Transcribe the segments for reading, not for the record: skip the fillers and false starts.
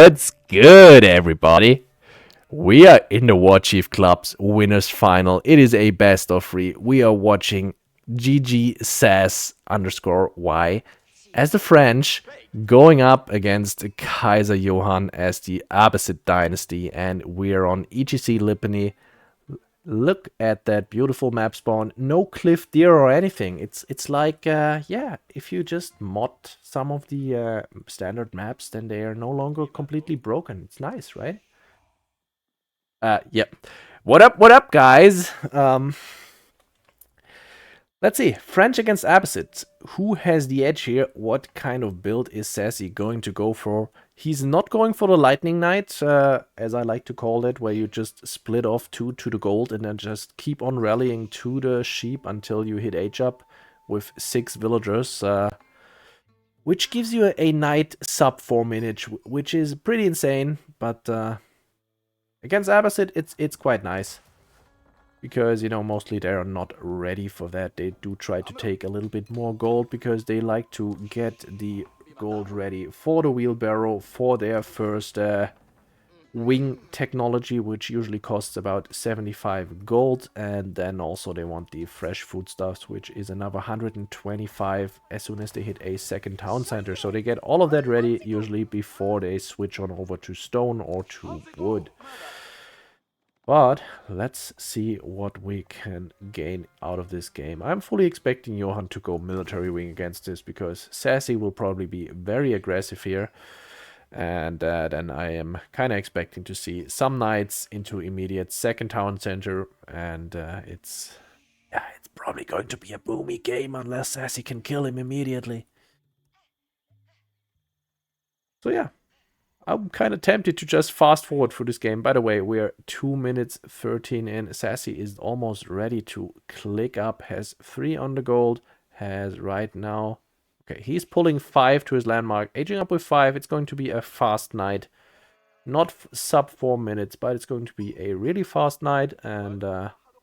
What's good, everybody? We are in the Warchief Club's winners final. It is a best of three. We are watching GG SASy as the French going up against Kaiser Johan as the Abbasid dynasty, and we are on EGC Lipany. Look at that beautiful map spawn. No cliff deer or anything. It's like, yeah, if you just mod some of the standard maps, then they are no longer completely broken. It's nice, right? Yep. What up, guys? Let's see. French against Abbasid. Who has the edge here? What kind of build is SASy going to go for? He's not going for the Lightning Knight, as I like to call it, where you just split off two to the gold and then just keep on rallying to the sheep until you hit H up with 6 villagers, which gives you a knight sub 4 minutes, which is pretty insane, but against Abbasid, it's quite nice. Because, you know, mostly they are not ready for that. They do try to take a little bit more gold because they like to get the gold ready for the wheelbarrow for their first wing technology, which usually costs about 75 gold. And then also they want the fresh foodstuffs, which is another 125 as soon as they hit a second town center. So they get all of that ready usually before they switch on over to stone or to wood. But let's see what we can gain out of this game. I'm fully expecting Johan to go military wing against this because SASy will probably be very aggressive here. And then I am kind of expecting to see some knights into immediate second town center. And it's probably going to be a boomy game unless SASy can kill him immediately. So yeah. I'm kind of tempted to just fast forward through this game. By the way, we're 2 minutes 13 in. SASy is almost ready to click up. Has 3 on the gold. Has right now... Okay, he's pulling 5 to his landmark. Aging up with 5. It's going to be a fast night. Not sub 4 minutes, but it's going to be a really fast night. And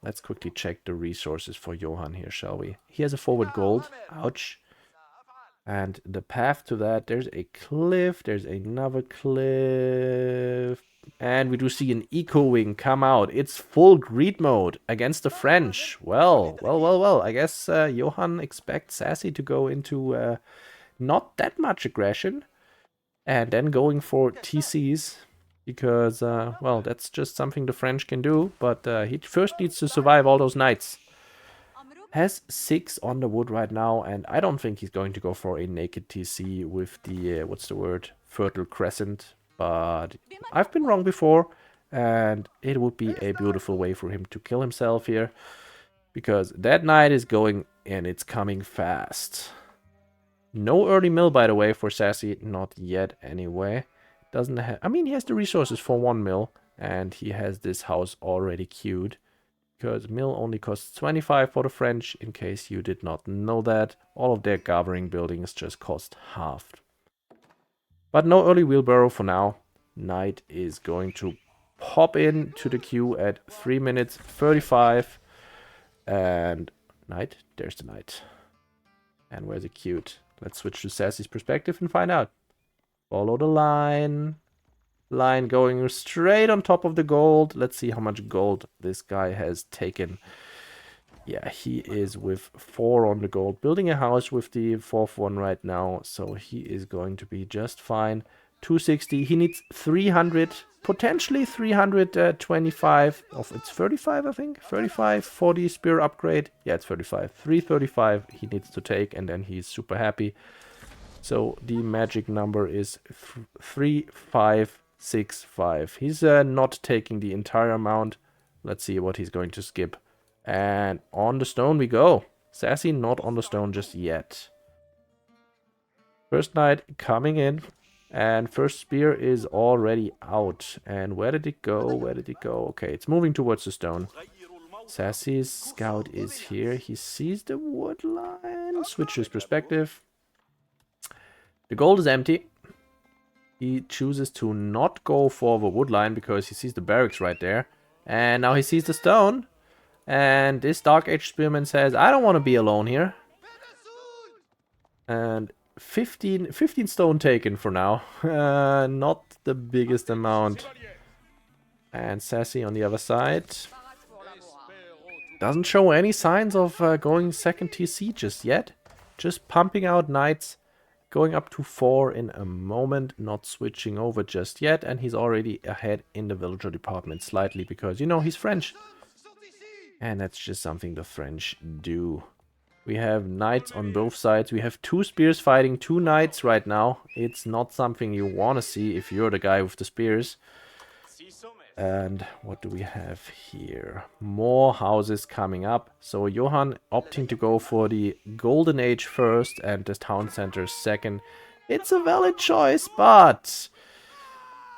let's quickly check the resources for Johan here, shall we? He has a forward gold. Ouch. And the path to that, there's a cliff, there's another cliff, and we do see an eco wing come out. It's full greed mode against the French. Well. I guess Johan expects SASy to go into not that much aggression, and then going for TCs, because, well, that's just something the French can do, but he first needs to survive all those knights. Has 6 on the wood right now, and I don't think he's going to go for a naked TC with the, what's the word, Fertile Crescent. But I've been wrong before, and it would be a beautiful way for him to kill himself here. Because that knight is going, and it's coming fast. No early mill, by the way, for SASy. Not yet, anyway. Doesn't have... I mean, he has the resources for 1 mill, and he has this house already queued. Because mill only costs 25 for the French, in case you did not know that. All of their gathering buildings just cost half. But no early wheelbarrow for now. Knight is going to pop in to the queue at 3 minutes 35. And Knight, there's the Knight. And where's the queue? Let's switch to SASy's perspective and find out. Follow the line. Line going straight on top of the gold. Let's see how much gold this guy has taken. Yeah, he is with 4 on the gold. Building a house with the 4th one right now. So he is going to be just fine. 260. He needs 300. Potentially 325. It's 35, I think. 35 for the spear upgrade. Yeah, it's 35. 335 he needs to take. And then he's super happy. So the magic number is 3565. He's not taking the entire amount. Let's see what he's going to skip. And on the stone we go. SASy not on the stone just yet. First knight coming in. And first spear is already out. And where did it go? Where did it go? Okay, it's moving towards the stone. SASy's scout is here. He sees the wood line. Switch his perspective. The gold is empty. He chooses to not go for the wood line because he sees the barracks right there. And now he sees the stone. And this Dark Age Spearman says, I don't want to be alone here. And 15 stone taken for now. Not the biggest amount. And SASy on the other side doesn't show any signs of going second TC just yet. Just pumping out knights, going up to 4 in a moment, not switching over just yet, and he's already ahead in the villager department slightly because, you know, he's French. And that's just something the French do. We have knights on both sides. We have 2 spears fighting 2 knights right now. It's not something you want to see if you're the guy with the spears. And what do we have here? More houses coming up. So Johan opting to go for the Golden Age first and the town center second. It's a valid choice, but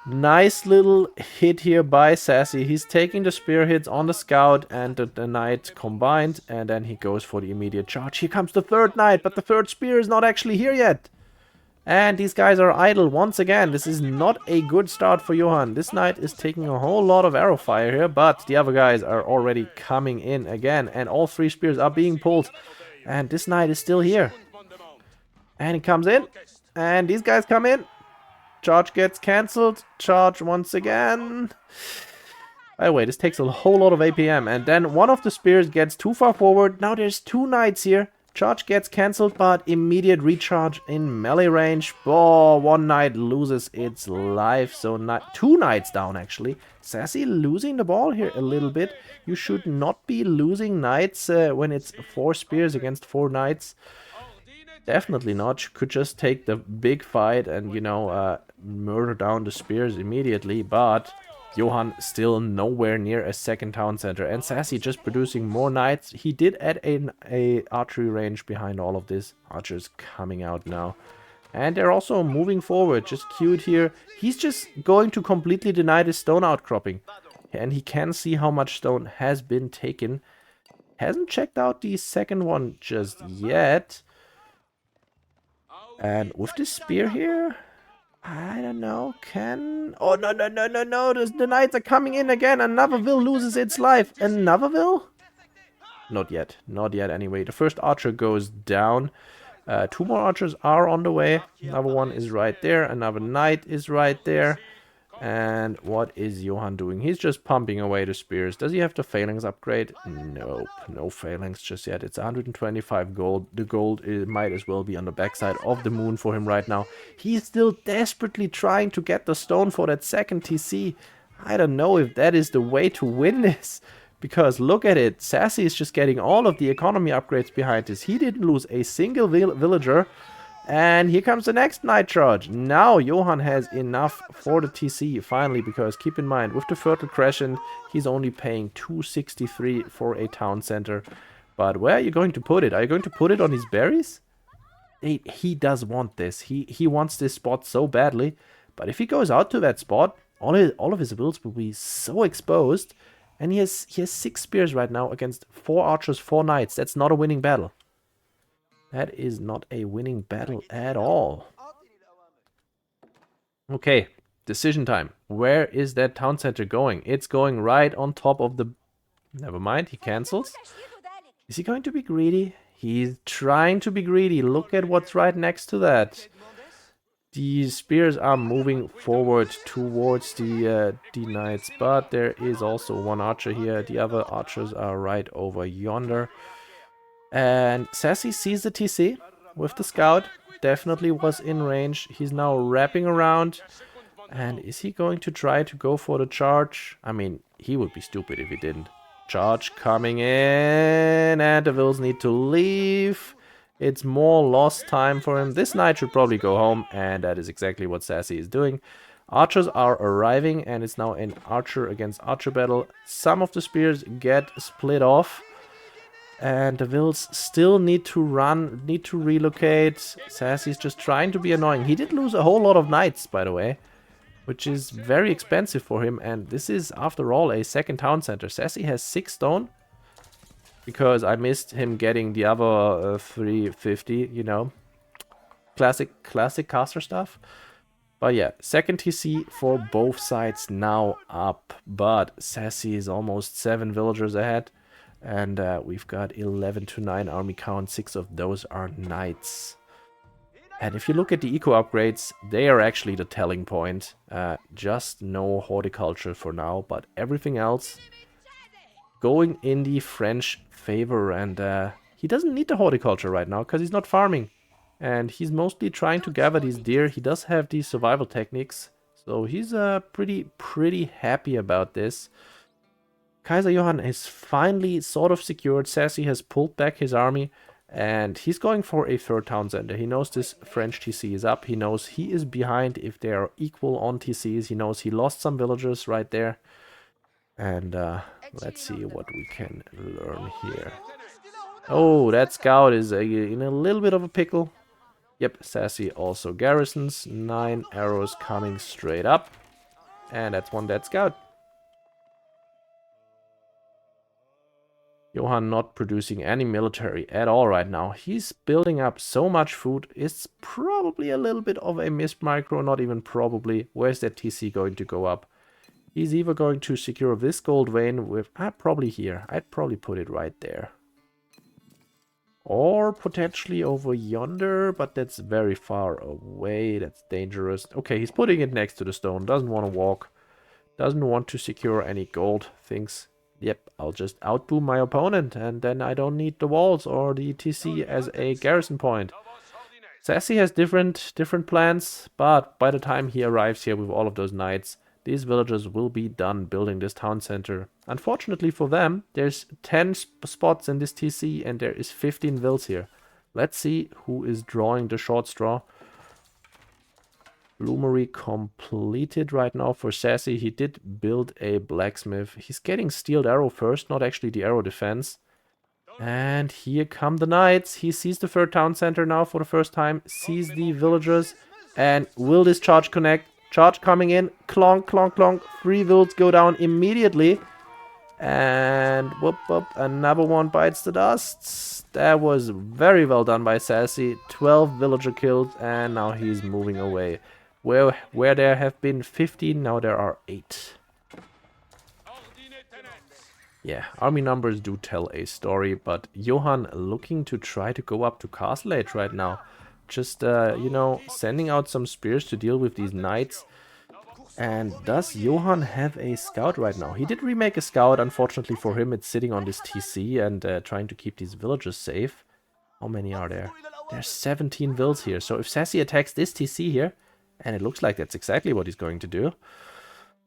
nice little hit here by SASy. He's taking the spear hits on the scout and the knight combined, and then he goes for the immediate charge. Here comes the third knight, but the third spear is not actually here yet. And these guys are idle once again. This is not a good start for Johan. This knight is taking a whole lot of arrow fire here, but the other guys are already coming in again, and all 3 spears are being pulled. And this knight is still here. And he comes in, and these guys come in. Charge gets cancelled. Charge once again. By the way, this takes a whole lot of APM. And then one of the spears gets too far forward. Now there's 2 knights here. Charge gets cancelled, but immediate recharge in melee range. Oh, 1 knight loses its life. So 2 knights down, actually. SASy losing the ball here a little bit. You should not be losing knights when it's 4 spears against 4 knights. Definitely not. You could just take the big fight and, you know, murder down the spears immediately. But Johan still nowhere near a second town center. And SASy just producing more knights. He did add a archery range behind all of this. Archers coming out now. And they're also moving forward. Just cute here. He's just going to completely deny this stone outcropping. And he can see how much stone has been taken. Hasn't checked out the second one just yet. And with this spear here, I don't know, oh, no, no, no, no, no, the knights are coming in again. Another Vil loses its life. Another Vil? Not yet. Not yet, anyway. The first archer goes down. 2 more archers are on the way. Another one is right there. Another knight is right there. And what is Johan doing? He's just pumping away the spears. Does he have the phalanx upgrade? Nope, no phalanx just yet. It's 125 gold. The gold might as well be on the backside of the moon for him right now. He's still desperately trying to get the stone for that second TC. I don't know if that is the way to win this. Because look at it. SASy is just getting all of the economy upgrades behind this. He didn't lose a single villager. And here comes the next night charge. Now Johan has enough for the TC finally, because keep in mind, with the Fertile Crescent, he's only paying 263 for a town center. But where are you going to put it? Are you going to put it on his berries? He does want this. He wants this spot so badly. But if he goes out to that spot, all of his builds will be so exposed. And he has 6 spears right now against 4 archers, 4 knights. That's not a winning battle. That is not a winning battle at all. Okay, decision time. Where is that town center going? It's going right on top of the... Never mind, he cancels. Is he going to be greedy? He's trying to be greedy. Look at what's right next to that. The spears are moving forward towards the knights, but there is also 1 archer here. The other archers are right over yonder. And SASy sees the TC with the scout. Definitely was in range. He's now wrapping around. And is he going to try to go for the charge? I mean, he would be stupid if he didn't. Charge coming in. And the Vils need to leave. It's more lost time for him. This knight should probably go home. And that is exactly what SASy is doing. Archers are arriving. And it's now an archer against archer battle. Some of the spears get split off. And the Vils still need to run, need to relocate. SASy's just trying to be annoying. He did lose a whole lot of knights, by the way, which is very expensive for him. And this is, after all, a second town center. SASy has 6 stone, because I missed him getting the other 350, you know. Classic caster stuff. But yeah, second TC for both sides now up. But SASy is almost 7 villagers ahead. And we've got 11 to 9 army count. 6 of those are knights. And if you look at the eco upgrades, they are actually the telling point. Just no horticulture for now, but everything else going in the French favor. And he doesn't need the horticulture right now because he's not farming. And he's mostly trying to gather these deer. He does have these survival techniques. So he's pretty happy about this. Kaiser Johan is finally sort of secured. SASy has pulled back his army. And he's going for a third town center. He knows this French TC is up. He knows he is behind if they are equal on TCs. He knows he lost some villagers right there. And let's see what we can learn here. Oh, that scout is in a little bit of a pickle. Yep, SASy also garrisons. 9 arrows coming straight up. And that's one dead scout. Johan not producing any military at all right now. He's building up so much food. It's probably a little bit of a missed micro, not even probably. Where's that TC going to go up? He's either going to secure this gold vein with... probably here. I'd probably put it right there. Or potentially over yonder, but that's very far away. That's dangerous. Okay, he's putting it next to the stone. Doesn't want to walk. Doesn't want to secure any gold things. Yep, I'll just outboom my opponent, and then I don't need the walls or the TC as a garrison point. SASy has different plans, but by the time he arrives here with all of those knights, these villagers will be done building this town center. Unfortunately for them, there's 10 spots in this TC, and there is 15 vills here. Let's see who is drawing the short straw. Bloomery completed right now for SASy. He did build a blacksmith. He's getting steeled arrow first, not actually the arrow defense. And here come the knights. He sees the third town center now for the first time. Sees the villagers. And will this charge connect? Charge coming in. Clonk, clonk, clonk. 3 vills go down immediately. And whoop, whoop. Another one bites the dust. That was very well done by SASy. 12 villager killed. And now he's moving away. Where there have been 15, now there are 8. Yeah, army numbers do tell a story, but Johan looking to try to go up to Castle Age right now. Just, you know, sending out some spears to deal with these knights. And does Johan have a scout right now? He did remake a scout. Unfortunately for him, it's sitting on this TC and trying to keep these villagers safe. How many are there? There's 17 vills here. So if SASy attacks this TC here, and it looks like that's exactly what he's going to do.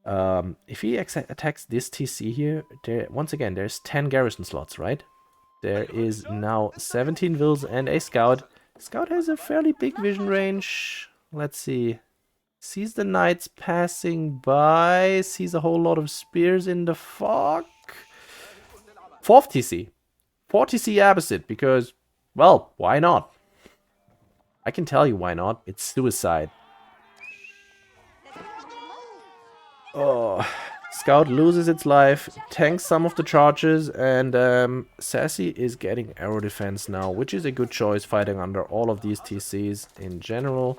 If he attacks this TC here, once again, there's 10 garrison slots, right? There is now 17 vills and a scout. Scout has a fairly big vision range. Let's see. Sees the knights passing by. Sees a whole lot of spears in the fog. 4th TC. 4th TC opposite, because, well, why not? I can tell you why not. It's suicide. Oh, Scout loses its life, tanks some of the charges, and SASy is getting arrow defense now, which is a good choice fighting under all of these TCs in general.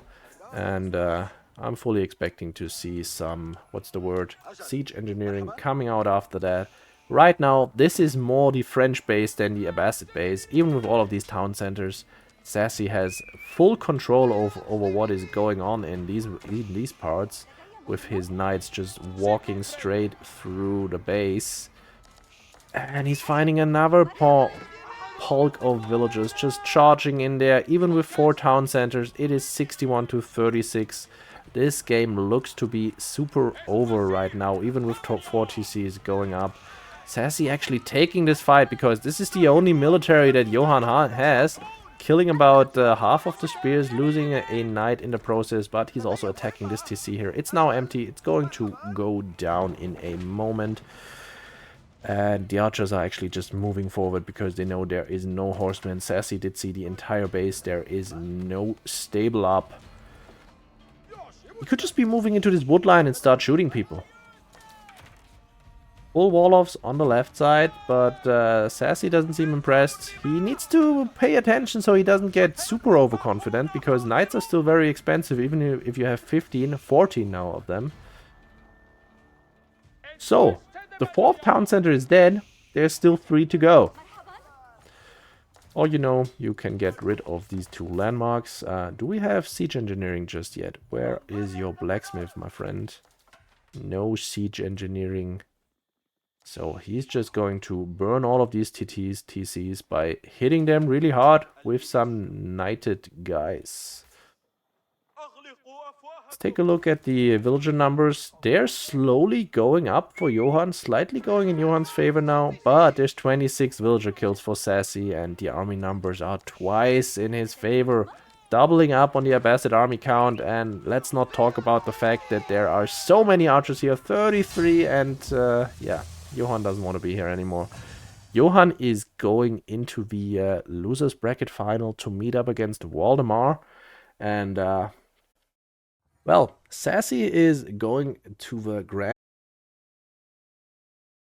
And I'm fully expecting to see some, what's the word, siege engineering coming out after that. Right now, this is more the French base than the Abbasid base, even with all of these town centers. SASy has full control over what is going on in these parts, with his knights just walking straight through the base. And he's finding another bulk of villagers just charging in there. Even with 4 town centers, it is 61 to 36. This game looks to be super over right now, even with top 4 TCs going up. SASy actually taking this fight, because this is the only military that Johan has. Killing about half of the spears, losing a knight in the process, but he's also attacking this TC here. It's now empty. It's going to go down in a moment. And the archers are actually just moving forward because they know there is no horseman. SASy did see the entire base. There is no stable up. He could just be moving into this wood line and start shooting people. Full wall-offs on the left side, but SASy doesn't seem impressed. He needs to pay attention so he doesn't get super overconfident, because knights are still very expensive, even if you have 15, 14 now of them. So, the 4th town center is dead. There's still 3 to go. Or, you know, you can get rid of these two landmarks. Do we have siege engineering just yet? Where is your blacksmith, my friend? No siege engineering. So he's just going to burn all of these TCs by hitting them really hard with some knighted guys. Let's take a look at the villager numbers. They're slowly going up for Johan, slightly going in Johan's favor now, but there's 26 villager kills for SASy, and the army numbers are twice in his favor, doubling up on the Abbasid army count. And let's not talk about the fact that there are so many archers here, 33, and yeah, Johan doesn't want to be here anymore. Johan is going into the losers bracket final to meet up against Waldemar, and well, SASy is going to the grand